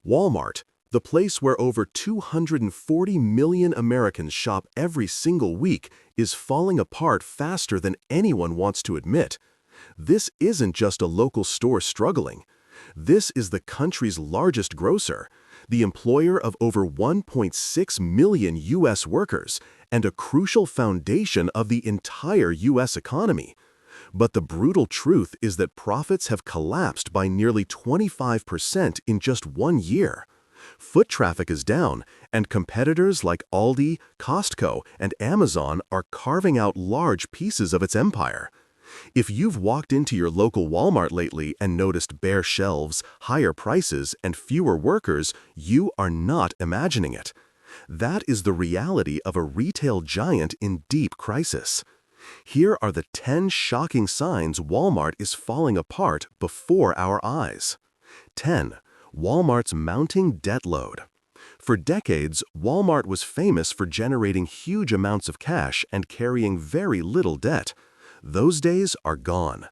Walmart, the place where over 240 million Americans shop every single week, is falling apart faster than anyone wants to admit. This isn't just a local store struggling. This is the country's largest grocer, the employer of over 1.6 million U.S. workers, and a crucial foundation of the entire U.S. economy. But the brutal truth is that profits have collapsed by nearly 25% in just 1 year. Foot traffic is down, and competitors like Aldi, Costco, and Amazon are carving out large pieces of its empire. If you've walked into your local Walmart lately and noticed bare shelves, higher prices, and fewer workers, you are not imagining it. That is the reality of a retail giant in deep crisis. Here are the 10 shocking signs Walmart is falling apart before our eyes. 10. Walmart's mounting debt load. For decades, Walmart was famous for generating huge amounts of cash and carrying very little debt. Those days are gone.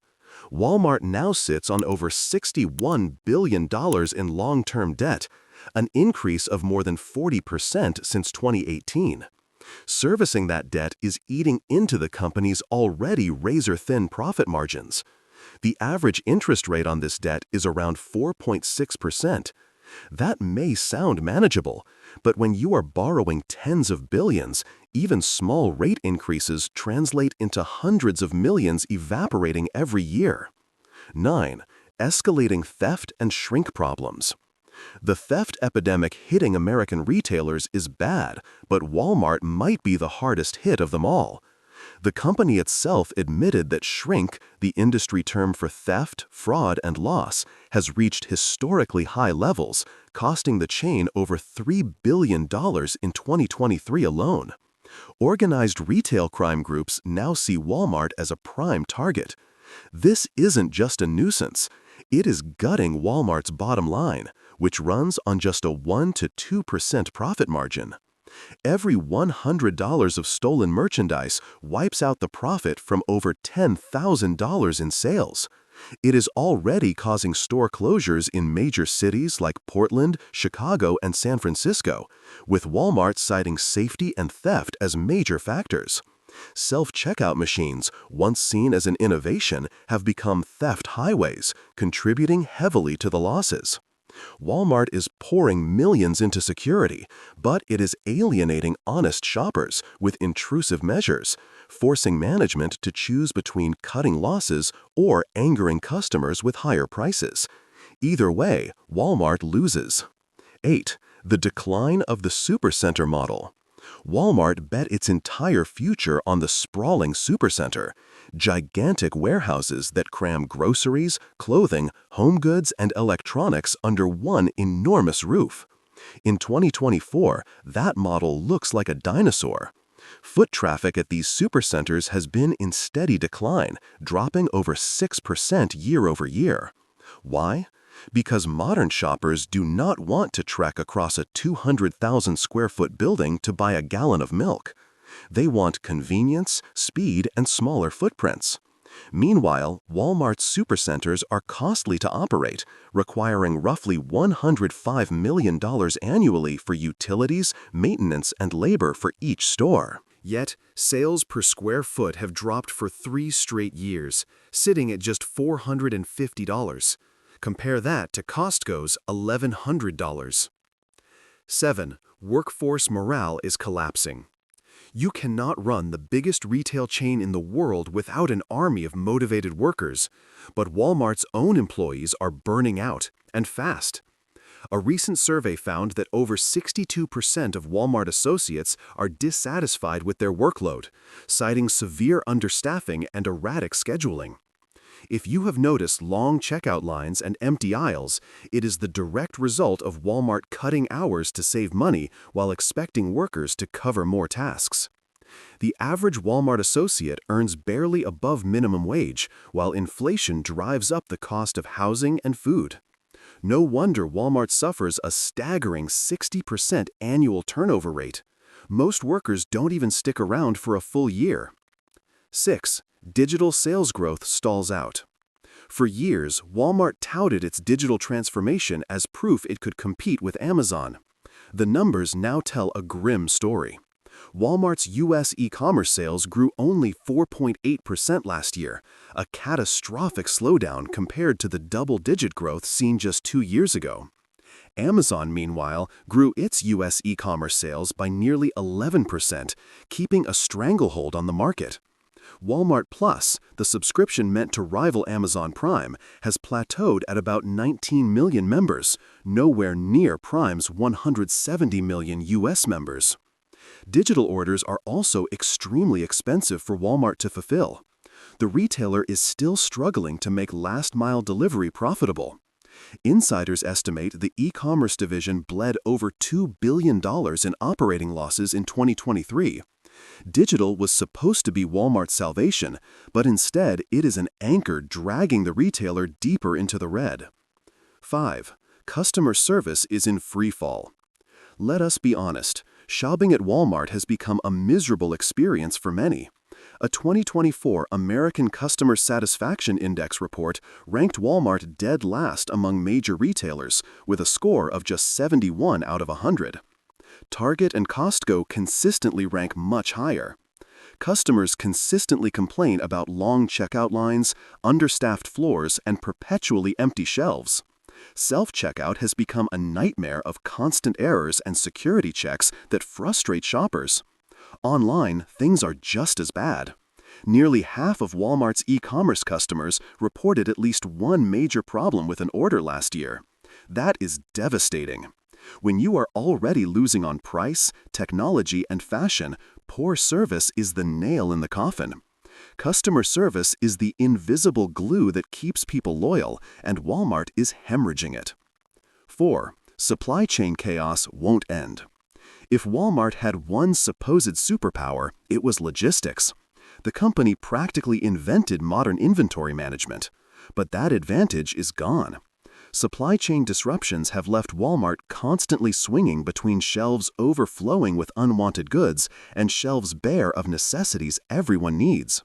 Walmart now sits on over $61 billion in long-term debt, an increase of more than 40% since 2018. Servicing that debt is eating into the company's already razor-thin profit margins. The average interest rate on this debt is around 4.6%. That may sound manageable, but when you are borrowing tens of billions, even small rate increases translate into hundreds of millions evaporating every year. 9. Escalating theft and shrink problems. The theft epidemic hitting American retailers is bad, but Walmart might be the hardest hit of them all. The company itself admitted that shrink, the industry term for theft, fraud, and loss, has reached historically high levels, costing the chain over $3 billion in 2023 alone. Organized retail crime groups now see Walmart as a prime target. This isn't just a nuisance. It is gutting Walmart's bottom line, which runs on just a 1 to 2% profit margin. Every $100 of stolen merchandise wipes out the profit from over $10,000 in sales. It is already causing store closures in major cities like Portland, Chicago, and San Francisco, with Walmart citing safety and theft as major factors. Self-checkout machines, once seen as an innovation, have become theft highways, contributing heavily to the losses. Walmart is pouring millions into security, but it is alienating honest shoppers with intrusive measures, forcing management to choose between cutting losses or angering customers with higher prices. Either way, Walmart loses. 8. The decline of the supercenter model. Walmart bet its entire future on the sprawling supercenter, gigantic warehouses that cram groceries, clothing, home goods, and electronics under one enormous roof. In 2024, that model looks like a dinosaur. Foot traffic at these supercenters has been in steady decline, dropping over 6% year over year. Why? Because modern shoppers do not want to trek across a 200,000 square foot building to buy a gallon of milk. They want convenience, speed, and smaller footprints. Meanwhile, Walmart's supercenters are costly to operate, requiring roughly $105 million annually for utilities, maintenance, and labor for each store. Yet, sales per square foot have dropped for 3 straight years, sitting at just $450. Compare that to Costco's $1,100. 7. Workforce morale is collapsing. You cannot run the biggest retail chain in the world without an army of motivated workers, but Walmart's own employees are burning out, and fast. A recent survey found that over 62% of Walmart associates are dissatisfied with their workload, citing severe understaffing and erratic scheduling. If you have noticed long checkout lines and empty aisles, it is the direct result of Walmart cutting hours to save money while expecting workers to cover more tasks. The average Walmart associate earns barely above minimum wage, while inflation drives up the cost of housing and food. No wonder Walmart suffers a staggering 60% annual turnover rate. Most workers don't even stick around for a full year. 6. Digital sales growth stalls out. For years, Walmart touted its digital transformation as proof it could compete with Amazon. The numbers now tell a grim story. Walmart's U.S. e-commerce sales grew only 4.8% last year, a catastrophic slowdown compared to the double-digit growth seen just 2 years ago. Amazon, meanwhile, grew its U.S. e-commerce sales by nearly 11%, keeping a stranglehold on the market. Walmart Plus, the subscription meant to rival Amazon Prime, has plateaued at about 19 million members, nowhere near Prime's 170 million U.S. members. Digital orders are also extremely expensive for Walmart to fulfill. The retailer is still struggling to make last-mile delivery profitable. Insiders estimate the e-commerce division bled over $2 billion in operating losses in 2023. Digital was supposed to be Walmart's salvation, but instead it is an anchor dragging the retailer deeper into the red. 5. Customer service is in free fall. Let us be honest, shopping at Walmart has become a miserable experience for many. A 2024 American Customer Satisfaction Index report ranked Walmart dead last among major retailers, with a score of just 71 out of 100. Target and Costco consistently rank much higher. Customers consistently complain about long checkout lines, understaffed floors, and perpetually empty shelves. Self-checkout has become a nightmare of constant errors and security checks that frustrate shoppers. Online, things are just as bad. Nearly half of Walmart's e-commerce customers reported at least one major problem with an order last year. That is devastating. When you are already losing on price, technology, and fashion, poor service is the nail in the coffin. Customer service is the invisible glue that keeps people loyal, and Walmart is hemorrhaging it. 4. Supply chain chaos won't end. If Walmart had one supposed superpower, it was logistics. The company practically invented modern inventory management. But that advantage is gone. Supply chain disruptions have left Walmart constantly swinging between shelves overflowing with unwanted goods and shelves bare of necessities everyone needs.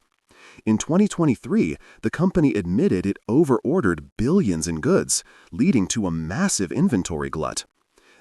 In 2023, the company admitted it overordered billions in goods, leading to a massive inventory glut.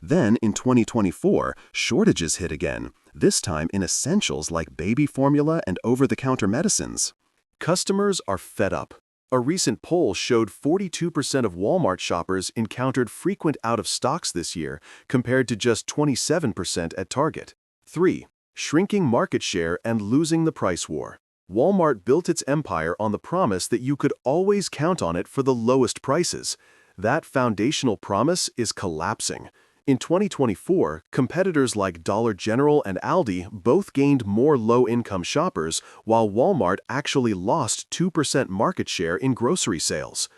Then, in 2024, shortages hit again, this time in essentials like baby formula and over-the-counter medicines. Customers are fed up. A recent poll showed 42% of Walmart shoppers encountered frequent out-of-stocks this year, compared to just 27% at Target. 3. Shrinking market share and losing the price war. Walmart built its empire on the promise that you could always count on it for the lowest prices. That foundational promise is collapsing. In 2024, competitors like Dollar General and Aldi both gained more low-income shoppers, while Walmart actually lost 2% market share in grocery sales.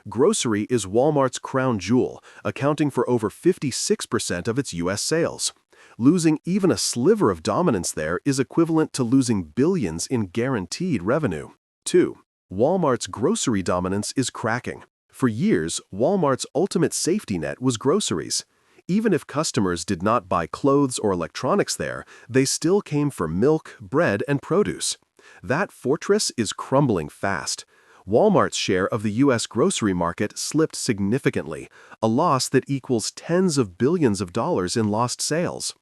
Grocery is Walmart's crown jewel, accounting for over 56% of its U.S. sales. Losing even a sliver of dominance there is equivalent to losing billions in guaranteed revenue. 2. Walmart's grocery dominance is cracking. For years, Walmart's ultimate safety net was groceries. Even if customers did not buy clothes or electronics there, they still came for milk, bread, and produce. That fortress is crumbling fast. Walmart's share of the U.S. grocery market slipped significantly, a loss that equals tens of billions of dollars in lost sales.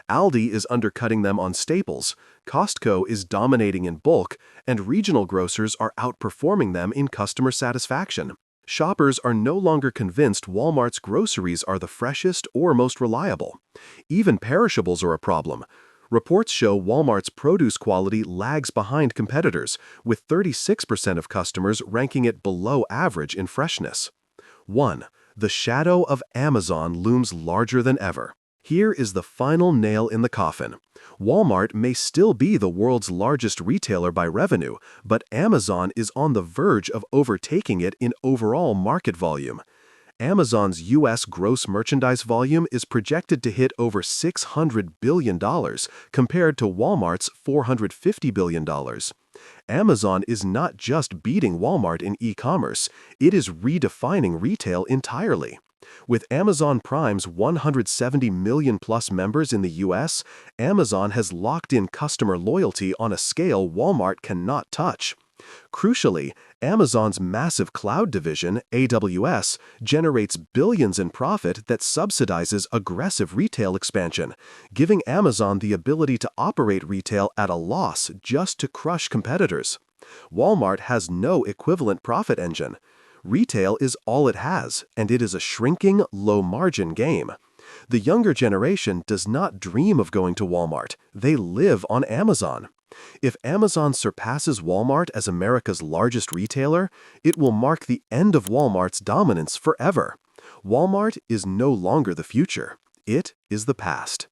Aldi is undercutting them on staples, Costco is dominating in bulk, and regional grocers are outperforming them in customer satisfaction. Shoppers are no longer convinced Walmart's groceries are the freshest or most reliable. Even perishables are a problem. Reports show Walmart's produce quality lags behind competitors, with 36% of customers ranking it below average in freshness. 1. The shadow of Amazon looms larger than ever. Here is the final nail in the coffin. Walmart may still be the world's largest retailer by revenue, but Amazon is on the verge of overtaking it in overall market volume. Amazon's U.S. gross merchandise volume is projected to hit over $600 billion compared to Walmart's $450 billion. Amazon is not just beating Walmart in e-commerce, it is redefining retail entirely. With Amazon Prime's 170 million-plus members in the U.S., Amazon has locked in customer loyalty on a scale Walmart cannot touch. Crucially, Amazon's massive cloud division, AWS, generates billions in profit that subsidizes aggressive retail expansion, giving Amazon the ability to operate retail at a loss just to crush competitors. Walmart has no equivalent profit engine. Retail is all it has, and it is a shrinking, low-margin game. The younger generation does not dream of going to Walmart. They live on Amazon. If Amazon surpasses Walmart as America's largest retailer, it will mark the end of Walmart's dominance forever. Walmart is no longer the future. It is the past.